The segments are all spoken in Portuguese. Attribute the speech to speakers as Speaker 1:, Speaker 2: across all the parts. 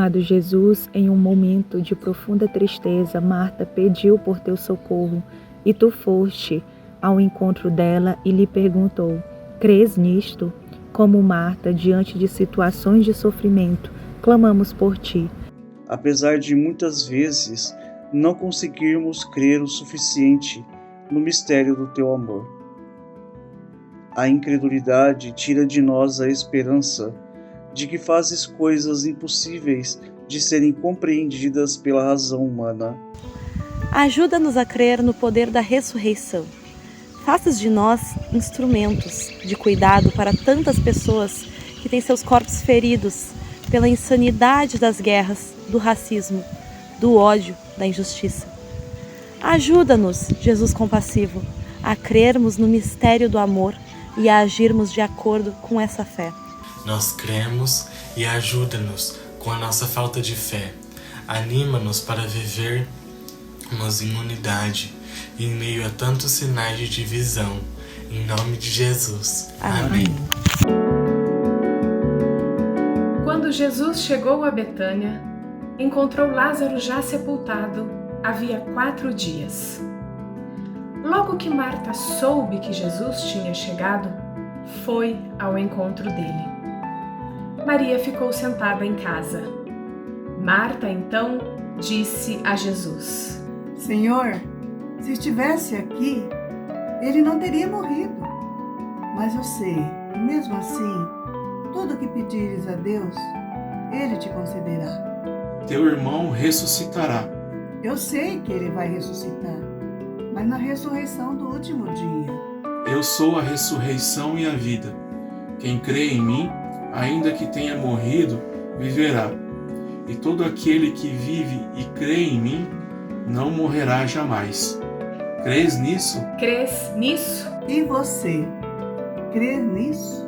Speaker 1: Amado Jesus, em um momento de profunda tristeza, Marta pediu por teu socorro e tu foste ao encontro dela e lhe perguntou: crês nisto? Como Marta, diante de situações de sofrimento, clamamos por ti.
Speaker 2: Apesar de muitas vezes não conseguirmos crer o suficiente no mistério do teu amor, a incredulidade tira de nós a esperança de que fazes coisas impossíveis de serem compreendidas pela razão humana.
Speaker 3: Ajuda-nos a crer no poder da ressurreição. Faças de nós instrumentos de cuidado para tantas pessoas que têm seus corpos feridos pela insanidade das guerras, do racismo, do ódio, da injustiça. Ajuda-nos, Jesus compassivo, a crermos no mistério do amor e a agirmos de acordo com essa fé.
Speaker 4: Nós cremos e ajuda-nos com a nossa falta de fé. Anima-nos para vivermos em unidade, em meio a tantos sinais de divisão. Em nome de Jesus. Amém.
Speaker 5: Quando Jesus chegou a Betânia, encontrou Lázaro já sepultado havia 4 dias. Logo que Marta soube que Jesus tinha chegado, foi ao encontro dele. Maria ficou sentada em casa. Marta, então, disse a Jesus:
Speaker 6: Senhor, se estivesse aqui, ele não teria morrido. Mas eu sei, mesmo assim, tudo o que pedires a Deus, ele te concederá.
Speaker 7: Teu irmão ressuscitará.
Speaker 6: Eu sei que ele vai ressuscitar, mas na ressurreição do último dia.
Speaker 7: Eu sou a ressurreição e a vida. Quem crê em mim, ainda que tenha morrido, viverá. E todo aquele que vive e crê em mim, não morrerá jamais. Crês nisso?
Speaker 5: Crês nisso?
Speaker 6: E você, crê nisso?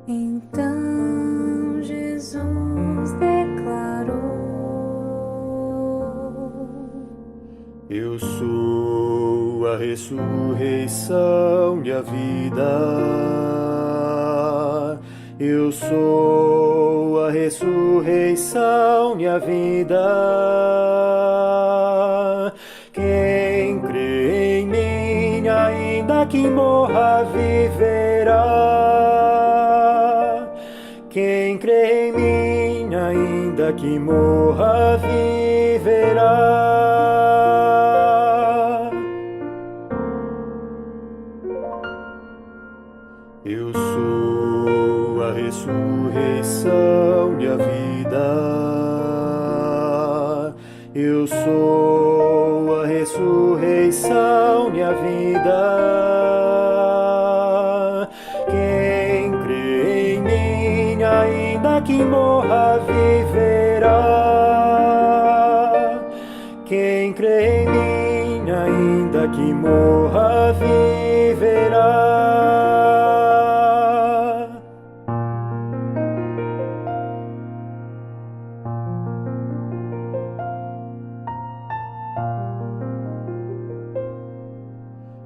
Speaker 8: Então Jesus declarou:
Speaker 9: Eu sou a ressurreição e a vida. Eu sou a ressurreição e a vida. Quem crê em mim, ainda que morra, viverá. Quem crê em mim, ainda que morra, viverá. Eu sou a ressurreição e a vida. Eu sou a ressurreição e a vida. Quem crê em mim, ainda que morra, viverá. Quem crê em mim, ainda que morra, viverá.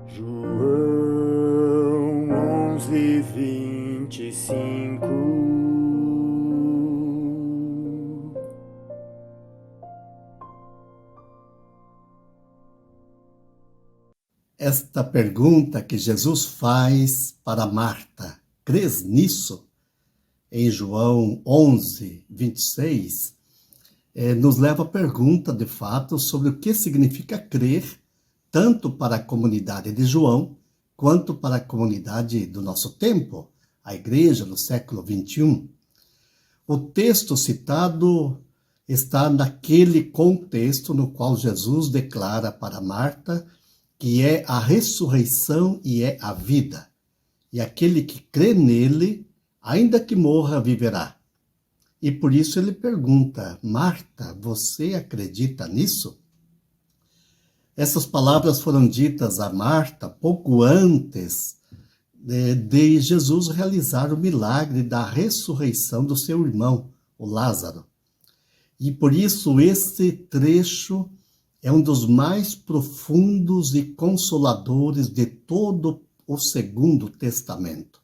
Speaker 9: João 11:25.
Speaker 10: Esta pergunta que Jesus faz para Marta, crês nisso? Em João 11:26, nos leva à pergunta, de fato, sobre o que significa crer, tanto para a comunidade de João, quanto para a comunidade do nosso tempo, a igreja no século XXI. O texto citado está naquele contexto no qual Jesus declara para Marta que é a ressurreição e é a vida. E aquele que crê nele, ainda que morra, viverá. E por isso ele pergunta: Marta, você acredita nisso? Essas palavras foram ditas a Marta pouco antes de Jesus realizar o milagre da ressurreição do seu irmão, o Lázaro. E por isso esse trecho é um dos mais profundos e consoladores de todo o Segundo Testamento.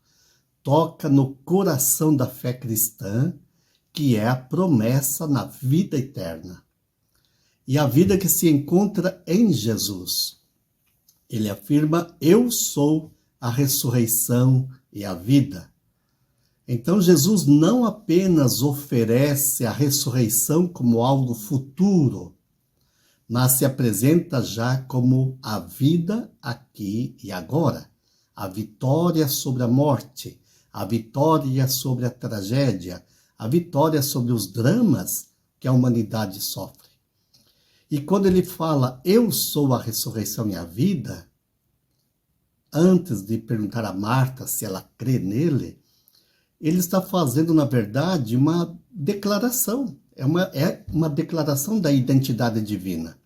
Speaker 10: Toca no coração da fé cristã, que é a promessa na vida eterna. E a vida que se encontra em Jesus. Ele afirma: eu sou a ressurreição e a vida. Então Jesus não apenas oferece a ressurreição como algo futuro, mas se apresenta já como a vida aqui e agora, a vitória sobre a morte, a vitória sobre a tragédia, a vitória sobre os dramas que a humanidade sofre. E quando ele fala, eu sou a ressurreição e a vida, antes de perguntar a Marta se ela crê nele, ele está fazendo, na verdade, uma declaração. É uma declaração da identidade divina.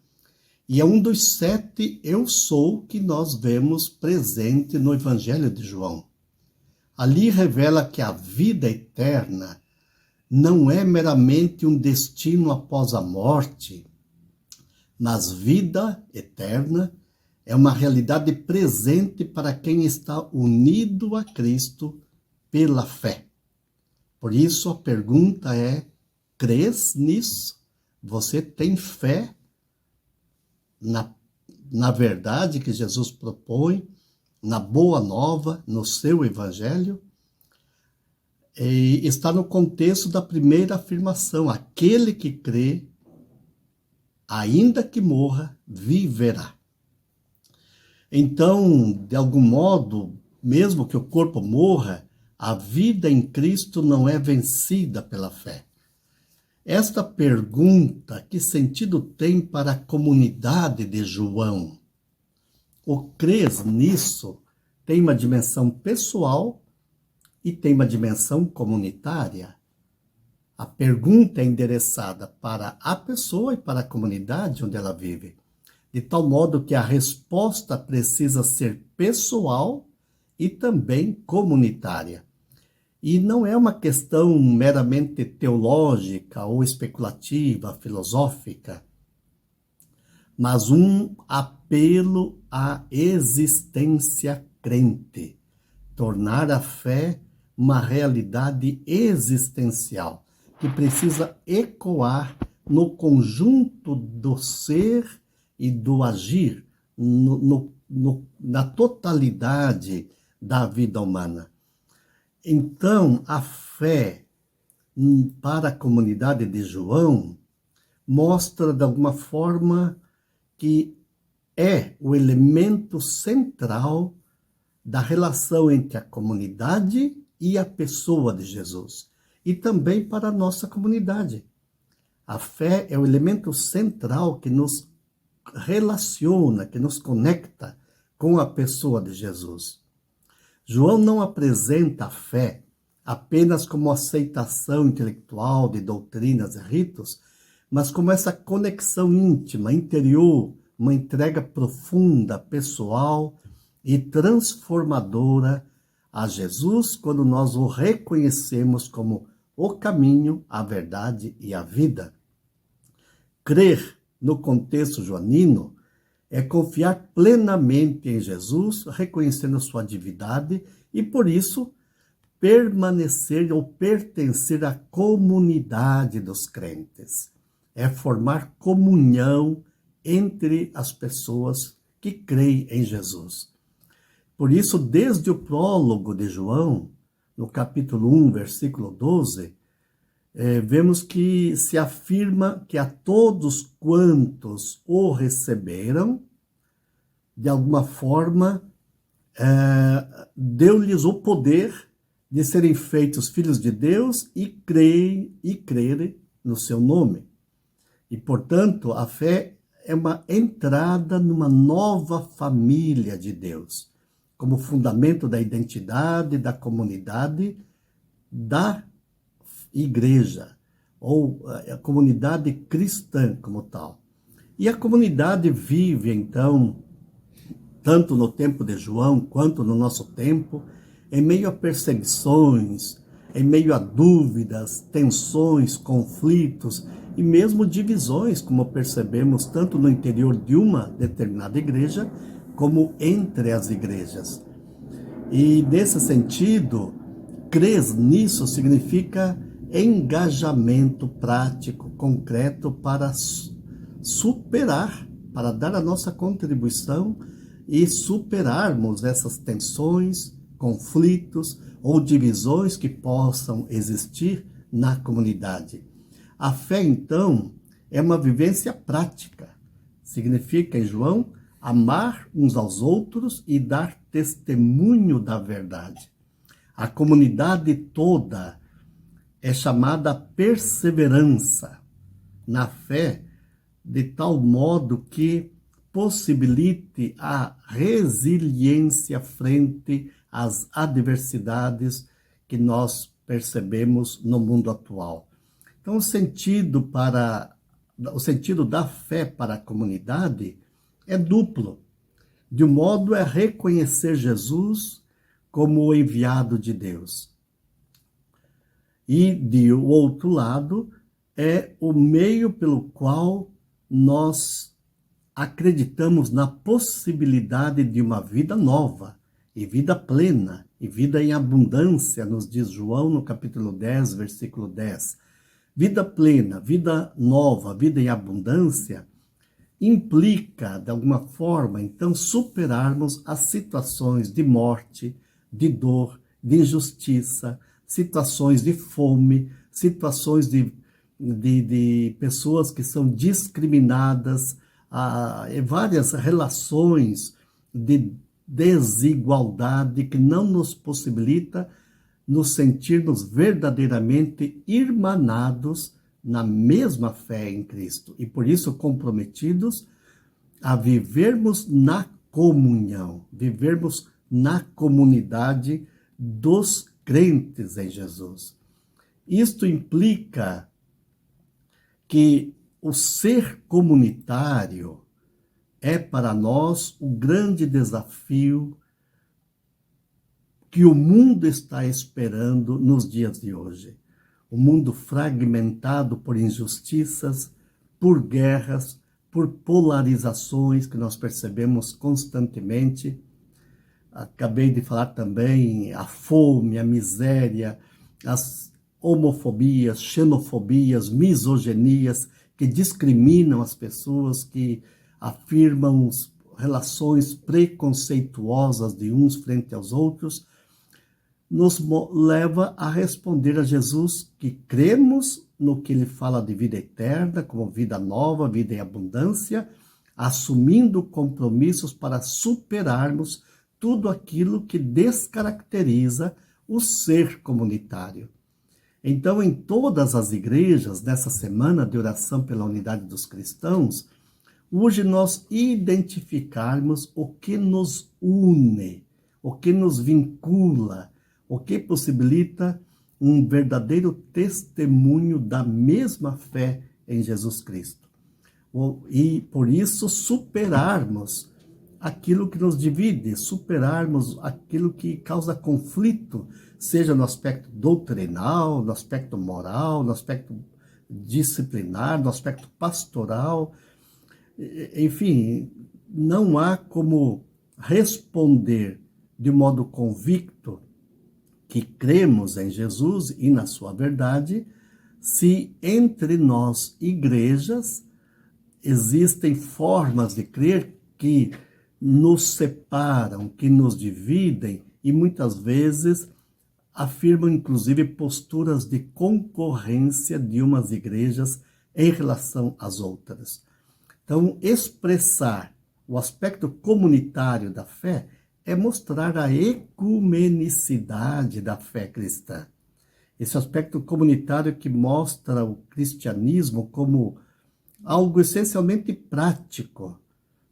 Speaker 10: E é um dos 7 eu sou que nós vemos presente no Evangelho de João. Ali revela que a vida eterna não é meramente um destino após a morte, mas vida eterna é uma realidade presente para quem está unido a Cristo pela fé. Por isso a pergunta é: crês nisso? Você tem fé na verdade que Jesus propõe, na boa nova, no seu evangelho? E está no contexto da primeira afirmação: aquele que crê, ainda que morra, viverá. Então, de algum modo, mesmo que o corpo morra, a vida em Cristo não é vencida pela fé. Esta pergunta, que sentido tem para a comunidade de João? O crês nisso tem uma dimensão pessoal e tem uma dimensão comunitária. A pergunta é endereçada para a pessoa e para a comunidade onde ela vive, de tal modo que a resposta precisa ser pessoal e também comunitária. E não é uma questão meramente teológica ou especulativa, filosófica, mas um apelo à existência crente, tornar a fé uma realidade existencial, que precisa ecoar no conjunto do ser e do agir, na totalidade da vida humana. Então, a fé para a comunidade de João mostra, de alguma forma, que é o elemento central da relação entre a comunidade e a pessoa de Jesus, e também para a nossa comunidade. A fé é o elemento central que nos relaciona, que nos conecta com a pessoa de Jesus. João não apresenta a fé apenas como aceitação intelectual de doutrinas e ritos, mas como essa conexão íntima, interior, uma entrega profunda, pessoal e transformadora a Jesus, quando nós o reconhecemos como o caminho, a verdade e a vida. Crer, no contexto joanino, é confiar plenamente em Jesus, reconhecendo sua divindade e, por isso, permanecer ou pertencer à comunidade dos crentes. É formar comunhão entre as pessoas que creem em Jesus. Por isso, desde o prólogo de João, no capítulo 1, versículo 12, vemos que se afirma que a todos quantos o receberam, de alguma forma, deu-lhes o poder de serem feitos filhos de Deus e crerem no seu nome. E, portanto, a fé é uma entrada numa nova família de Deus, como fundamento da identidade, da comunidade, da igreja, ou a comunidade cristã como tal. E a comunidade vive, então, tanto no tempo de João quanto no nosso tempo, em meio a perseguições, em meio a dúvidas, tensões, conflitos e mesmo divisões, como percebemos tanto no interior de uma determinada igreja, como entre as igrejas. E nesse sentido, crer nisso significa engajamento prático, concreto para superar, para dar a nossa contribuição e superarmos essas tensões, conflitos ou divisões que possam existir na comunidade. A fé, então, é uma vivência prática. Significa, em João, amar uns aos outros e dar testemunho da verdade. A comunidade toda é chamada perseverança na fé, de tal modo que possibilite a resiliência frente às adversidades que nós percebemos no mundo atual. Então, o sentido da fé para a comunidade é duplo. De um modo, é reconhecer Jesus como o enviado de Deus. E, de outro lado, é o meio pelo qual nós acreditamos na possibilidade de uma vida nova, e vida plena, e vida em abundância, nos diz João no capítulo 10, versículo 10. Vida plena, vida nova, vida em abundância, implica, de alguma forma, então, superarmos as situações de morte, de dor, de injustiça, situações de fome, situações de pessoas que são discriminadas, várias relações de desigualdade que não nos possibilita nos sentirmos verdadeiramente irmanados na mesma fé em Cristo e por isso comprometidos a vivermos na comunhão, vivermos na comunidade dos crentes em Jesus. Isto implica que o ser comunitário é para nós o grande desafio que o mundo está esperando nos dias de hoje. O mundo fragmentado por injustiças, por guerras, por polarizações que nós percebemos constantemente. Acabei de falar também a fome, a miséria, as homofobias, xenofobias, misoginias que discriminam as pessoas, que afirmam relações preconceituosas de uns frente aos outros, nos leva a responder a Jesus que cremos no que ele fala de vida eterna, como vida nova, vida em abundância, assumindo compromissos para superarmos tudo aquilo que descaracteriza o ser comunitário. Então, em todas as igrejas, nessa semana de oração pela unidade dos cristãos, urge nós identificarmos o que nos une, o que nos vincula, o que possibilita um verdadeiro testemunho da mesma fé em Jesus Cristo. E, por isso, superarmos aquilo que nos divide, superarmos aquilo que causa conflito, seja no aspecto doutrinal, no aspecto moral, no aspecto disciplinar, no aspecto pastoral. Enfim, não há como responder de modo convicto que cremos em Jesus e na sua verdade, se entre nós, igrejas, existem formas de crer que nos separam, que nos dividem e muitas vezes afirmam inclusive posturas de concorrência de umas igrejas em relação às outras. Então, expressar o aspecto comunitário da fé é mostrar a ecumenicidade da fé cristã. Esse aspecto comunitário que mostra o cristianismo como algo essencialmente prático,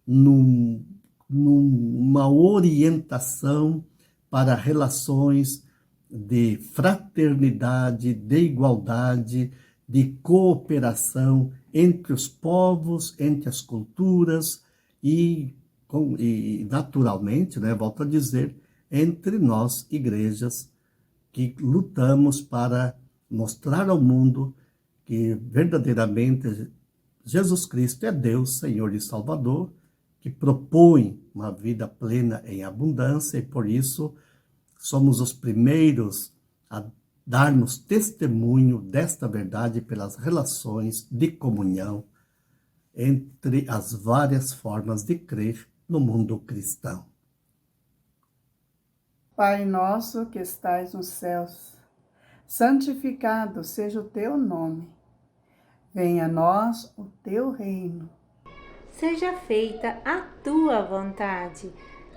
Speaker 10: numa orientação para relações de fraternidade, de igualdade, de cooperação entre os povos, entre as culturas e naturalmente, volto a dizer, entre nós, igrejas, que lutamos para mostrar ao mundo que verdadeiramente Jesus Cristo é Deus, Senhor e Salvador, que propõe uma vida plena em abundância, e por isso somos os primeiros a darmos testemunho desta verdade pelas relações de comunhão entre as várias formas de crer no mundo cristão.
Speaker 6: Pai nosso que estais nos céus, santificado seja o teu nome. Venha a nós o teu reino.
Speaker 8: Seja feita a tua vontade,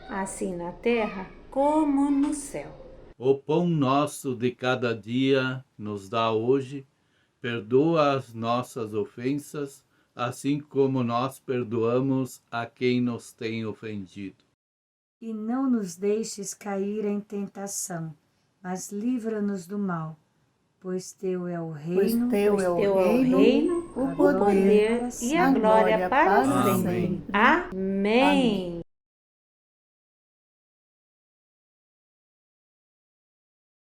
Speaker 8: assim na terra como no céu.
Speaker 11: O pão nosso de cada dia nos dá hoje, perdoa as nossas ofensas, assim como nós perdoamos a quem nos tem ofendido.
Speaker 12: E não nos deixes cair em tentação, mas livra-nos do mal, pois teu é o reino,
Speaker 6: o poder
Speaker 8: e a glória para sempre. Amém.